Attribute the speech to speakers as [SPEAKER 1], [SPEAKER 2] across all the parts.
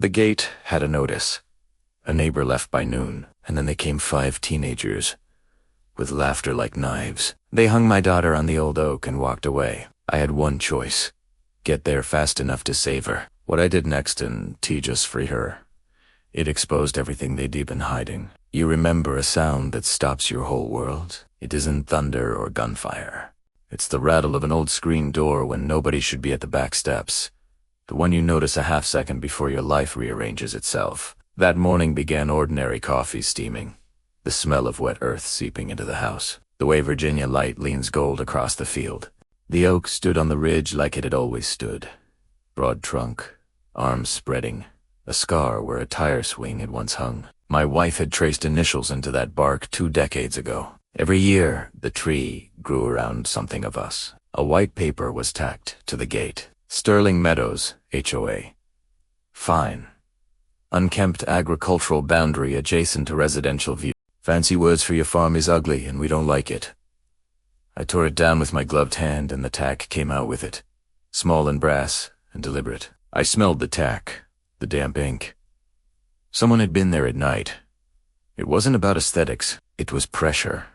[SPEAKER 1] The gate had a notice. A neighbor left by noon, and then they came 5 teenagers, with laughter like knives. They hung my daughter on the old oak and walked away. I had one choice: get there fast enough to save her. What I did next and just free her. It exposed everything they'd been hiding. You remember a sound that stops your whole world? It isn't thunder or gunfire. It's the rattle of an old screen door when nobody should be at the back steps. The one you notice a half-second before your life rearranges itself. That morning began ordinary coffee steaming, the smell of wet earth seeping into the house, the way Virginia light leans gold across the field. The oak stood on the ridge like it had always stood. Broad trunk, arms spreading, a scar where a tire swing had once hung. My wife had traced initials into that bark 2 decades ago. Every year, the tree grew around something of us. A white paper was tacked to the gate. Sterling Meadows, HOA. Fine. Unkempt agricultural boundary adjacent to residential view. Fancy words for your farm is ugly and we don't like it. I tore it down with my gloved hand and the tack came out with it. Small and brass and deliberate. I smelled the tack, the damp ink. Someone had been there at night. It wasn't about aesthetics, it was pressure.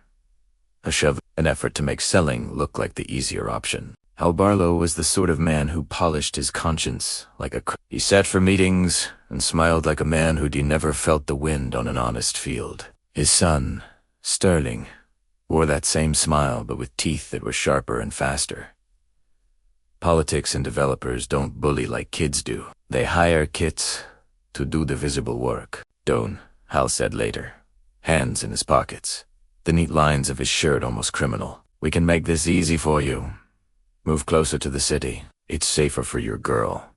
[SPEAKER 1] A shove, an effort to make selling look like the easier option. Hal Barlow was the sort of man who polished his conscience like a He sat for meetings and smiled like a man who'd never felt the wind on an honest field. His son, Sterling, wore that same smile but with teeth that were sharper and faster. Politics and developers don't bully like kids do. They hire kits to do the visible work. Don't, Hal said later, hands in his pockets, the neat lines of his shirt almost criminal. We can make this easy for you. Move closer to the city. It's safer for your girl.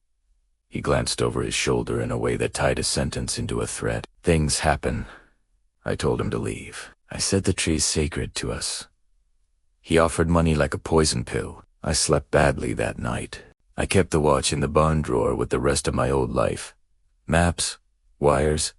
[SPEAKER 1] He glanced over his shoulder in a way that tied a sentence into a threat. Things happen. I told him to leave. I said the tree's sacred to us. He offered money like a poison pill. I slept badly that night. I kept the watch in the barn drawer with the rest of my old life. Maps, wires,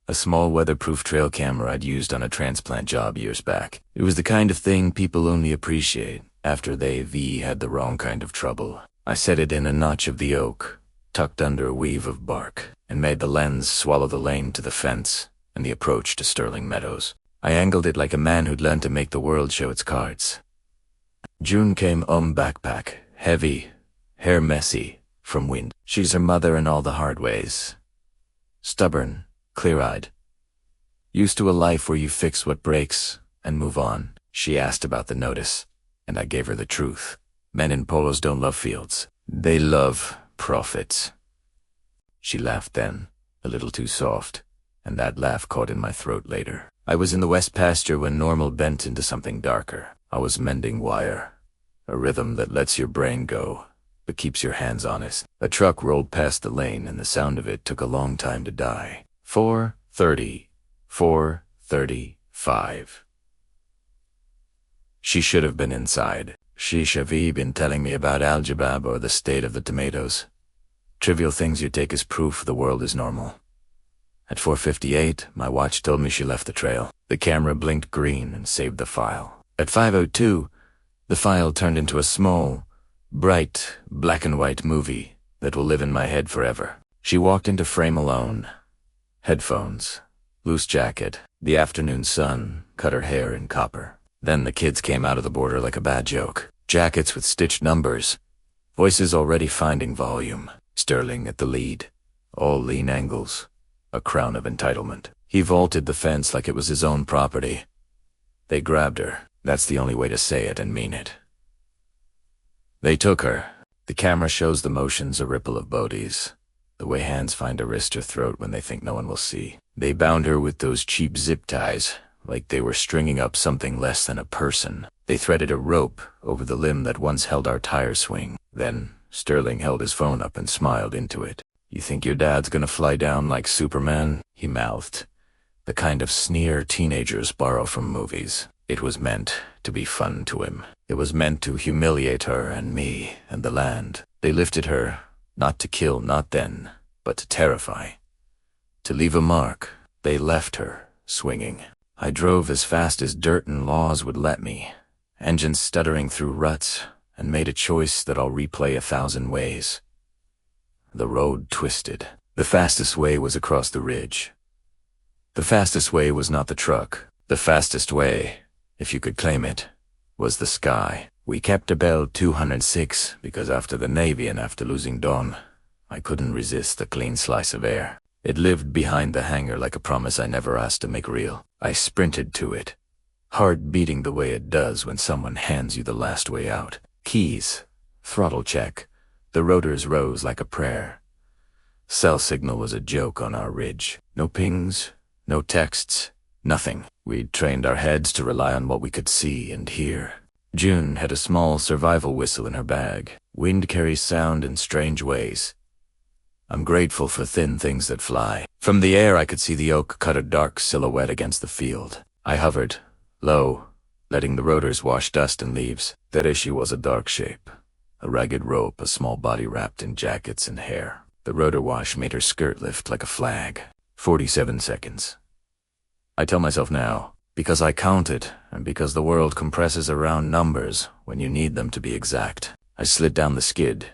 [SPEAKER 1] a small weatherproof trail camera I'd used on a transplant job years back. It was the kind of thing people only appreciate after they've had the wrong kind of trouble. I set it in a notch of the oak, tucked under a weave of bark, and made the lens swallow the lane to the fence and the approach to Sterling Meadows. I angled it like a man who'd learned to make the world show its cards. June came backpack, heavy, hair messy, from wind. She's her mother in all the hard ways. Stubborn, clear-eyed. Used to a life where you fix what breaks and move on. She asked about the notice, and I gave her the truth. Men in polos don't love fields. They love profits. She laughed then, a little too soft, and that laugh caught in my throat later. I was in the west pasture when normal bent into something darker. I was mending wire, a rhythm that lets your brain go, but keeps your hands honest. A truck rolled past the lane and the sound of it took a long time to die. 4:30, 4:35. She should have been inside. She should have been telling me about algebra or the state of the tomatoes. Trivial things you take as proof the world is normal. At 4:58, my watch told me she left the trail. The camera blinked green and saved the file. At 5:02, the file turned into a small, bright, black and white movie that will live in my head forever. She walked into frame alone. Headphones, loose jacket, the afternoon sun cut her hair in copper. Then the kids came out of the border like a bad joke. Jackets with stitched numbers. Voices already finding volume. Sterling at the lead. All lean angles. A crown of entitlement. He vaulted the fence like it was his own property. They grabbed her. That's the only way to say it and mean it. They took her. The camera shows the motions a ripple of bodies. The way hands find a wrist or throat when they think no one will see. They bound her with those cheap zip ties, like they were stringing up something less than a person. They threaded a rope over the limb that once held our tire swing. Then Sterling held his phone up and smiled into it. "You think your dad's gonna fly down like Superman?" he mouthed. The kind of sneer teenagers borrow from movies. It was meant to be fun to him. It was meant to humiliate her and me and the land. They lifted her, not to kill, not then, but to terrify. To leave a mark. They left her, swinging. I drove as fast as dirt and laws would let me, engines stuttering through ruts, and made a choice that I'll replay 1,000 ways. The road twisted. The fastest way was across the ridge. The fastest way was not the truck. The fastest way, if you could claim it, was the sky. We kept a Bell 206 because after the Navy and after losing Dawn, I couldn't resist a clean slice of air. It lived behind the hangar like a promise I never asked to make real. I sprinted to it, heart beating the way it does when someone hands you the last way out. Keys, throttle check. The rotors rose like a prayer. Cell signal was a joke on our ridge. No pings, no texts, nothing. We'd trained our heads to rely on what we could see and hear. June had a small survival whistle in her bag. Wind carries sound in strange ways. I'm grateful for thin things that fly. From the air I could see the oak cut a dark silhouette against the field. I hovered, low, letting the rotors wash dust and leaves. That issue was a dark shape. A ragged rope, a small body wrapped in jackets and hair. The rotor wash made her skirt lift like a flag. 47 seconds. I tell myself now, because I counted, and because the world compresses around numbers when you need them to be exact. I slid down the skid,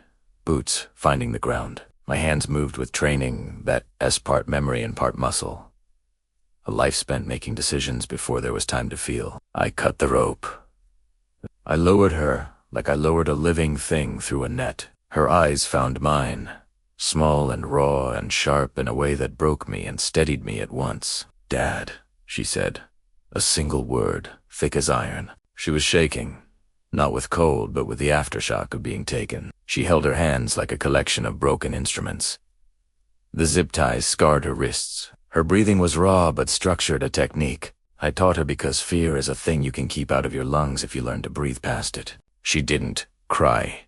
[SPEAKER 1] boots finding the ground. My hands moved with training, that part memory and part muscle. A life spent making decisions before there was time to feel. I cut the rope. I lowered her like I lowered a living thing through a net. Her eyes found mine, small and raw and sharp in a way that broke me and steadied me at once. "Dad," she said. A single word, thick as iron. She was shaking, not with cold but with the aftershock of being taken. She held her hands like a collection of broken instruments. The zip ties scarred her wrists. Her breathing was raw but structured, a technique. I taught her because fear is a thing you can keep out of your lungs if you learn to breathe past it. She didn't cry.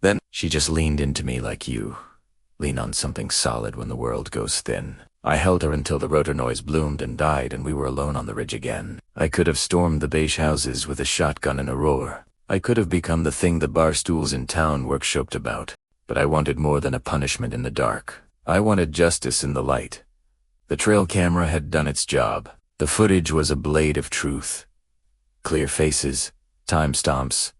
[SPEAKER 1] Then she just leaned into me like you lean on something solid when the world goes thin. I held her until the rotor noise bloomed and died and we were alone on the ridge again. I could have stormed the beige houses with a shotgun and a roar. I could have become the thing the bar stools in town workshopped about. But I wanted more than a punishment in the dark. I wanted justice in the light. The trail camera had done its job. The footage was a blade of truth. Clear faces, timestamps,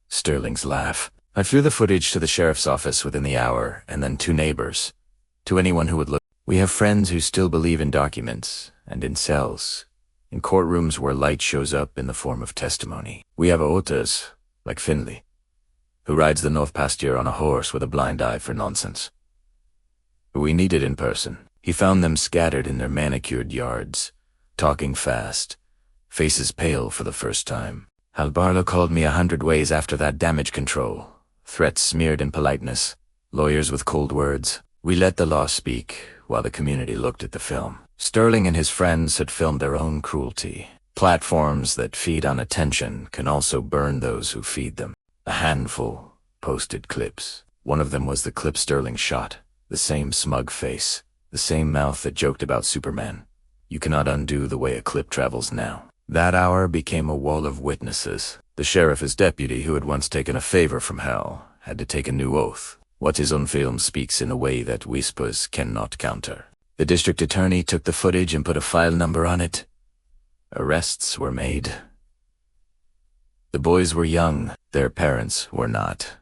[SPEAKER 1] Sterling's laugh. I flew the footage to the sheriff's office within the hour, and then to neighbors. To anyone who would look. We have friends who still believe in documents, and in cells, in courtrooms where light shows up in the form of testimony. We have otas, like Finley, who rides the North Pasture on a horse with a blind eye for nonsense. We need it in person. He found them scattered in their manicured yards, talking fast, faces pale for the first time. Hal Barlow called me 100 ways after that damage control. Threats smeared in politeness, lawyers with cold words. We let the law speak, while the community looked at the film. Sterling and his friends had filmed their own cruelty. Platforms that feed on attention can also burn those who feed them. A handful posted clips. One of them was the clip Sterling shot. The same smug face, the same mouth that joked about Superman. You cannot undo the way a clip travels now. That hour became a wall of witnesses. The sheriff, his deputy, who had once taken a favor from Hal, had to take a new oath. What is on film speaks in a way that whispers cannot counter. The district attorney took the footage and put a file number on it. Arrests were made. The boys were young, their parents were not.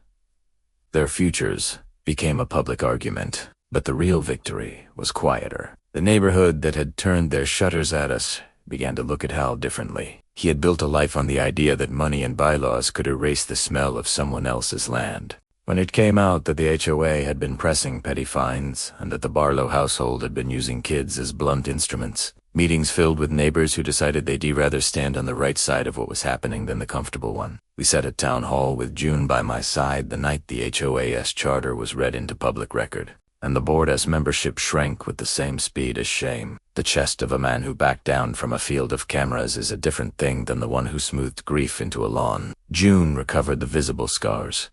[SPEAKER 1] Their futures became a public argument, but the real victory was quieter. The neighborhood that had turned their shutters at us began to look at Hal differently. He had built a life on the idea that money and bylaws could erase the smell of someone else's land. When it came out that the HOA had been pressing petty fines and that the Barlow household had been using kids as blunt instruments, meetings filled with neighbors who decided they'd rather stand on the right side of what was happening than the comfortable one. We sat at town hall with June by my side the night the HOA's charter was read into public record, and the board's membership shrank with the same speed as shame. The chest of a man who backed down from a field of cameras is a different thing than the one who smoothed grief into a lawn. June recovered the visible scars.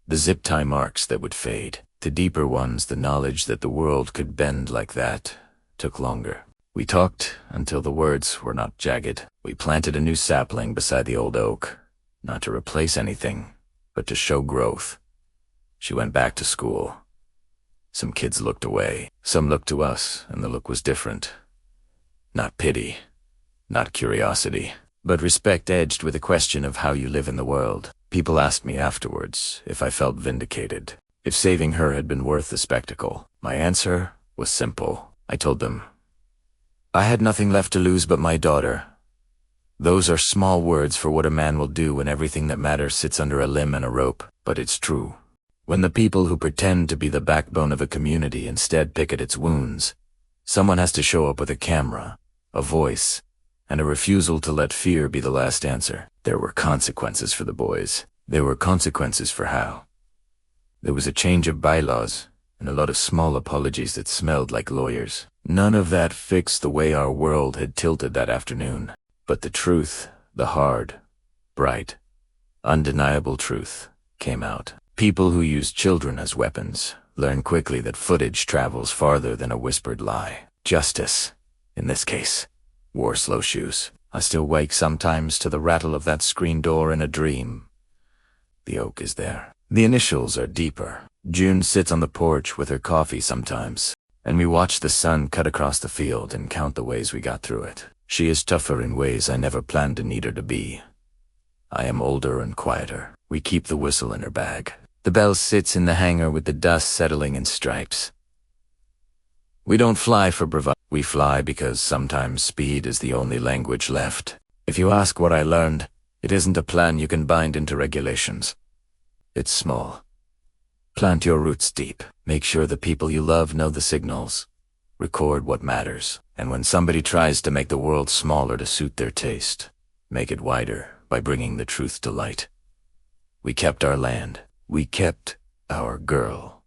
[SPEAKER 1] The zip tie marks that would fade. To deeper ones, the knowledge that the world could bend like that took longer. We talked until the words were not jagged. We planted a new sapling beside the old oak, not to replace anything, but to show growth. She went back to school. Some kids looked away. Some looked to us, and the look was different. Not pity, not curiosity, but respect edged with a question of how you live in the world. People asked me afterwards if I felt vindicated. if saving her had been worth the spectacle. My answer was simple. I told them, I had nothing left to lose but my daughter. Those are small words for what a man will do when everything that matters sits under a limb and a rope, but it's true. When the people who pretend to be the backbone of a community instead pick at its wounds, someone has to show up with a camera, a voice, and a refusal to let fear be the last answer. There were consequences for the boys. There were consequences for Hal. There was a change of bylaws, and a lot of small apologies that smelled like lawyers. None of that fixed the way our world had tilted that afternoon. But the truth, the hard, bright, undeniable truth, came out. People who use children as weapons learn quickly that footage travels farther than a whispered lie. Justice, in this case, wore slow shoes. I still wake sometimes to the rattle of that screen door in a dream. The oak is there. The initials are deeper. June sits on the porch with her coffee sometimes, and we watch the sun cut across the field and count the ways we got through it. She is tougher in ways I never planned to need her to be. I am older and quieter. We keep the whistle in her bag. The bell sits in the hangar with the dust settling in stripes. We don't fly for bravado. We fly because sometimes speed is the only language left. If you ask what I learned, it isn't a plan you can bind into regulations. It's small. Plant your roots deep. Make sure the people you love know the signals. Record what matters. And when somebody tries to make the world smaller to suit their taste, make it wider by bringing the truth to light. We kept our land. We kept our girl.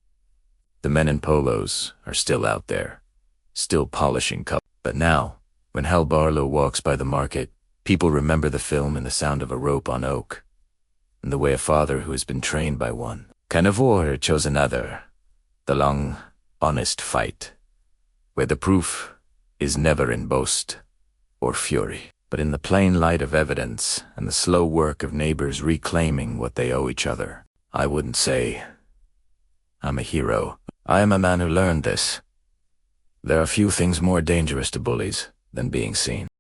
[SPEAKER 1] The men in polos are still out there, still polishing cups. But now, when Hal Barlow walks by the market, people remember the film and the sound of a rope on oak, and the way a father who has been trained by one carnivore chose another. The long, honest fight, where the proof is never in boast or fury, but in the plain light of evidence and the slow work of neighbors reclaiming what they owe each other. I wouldn't say I'm a hero. I am a man who learned this. There are few things more dangerous to bullies than being seen.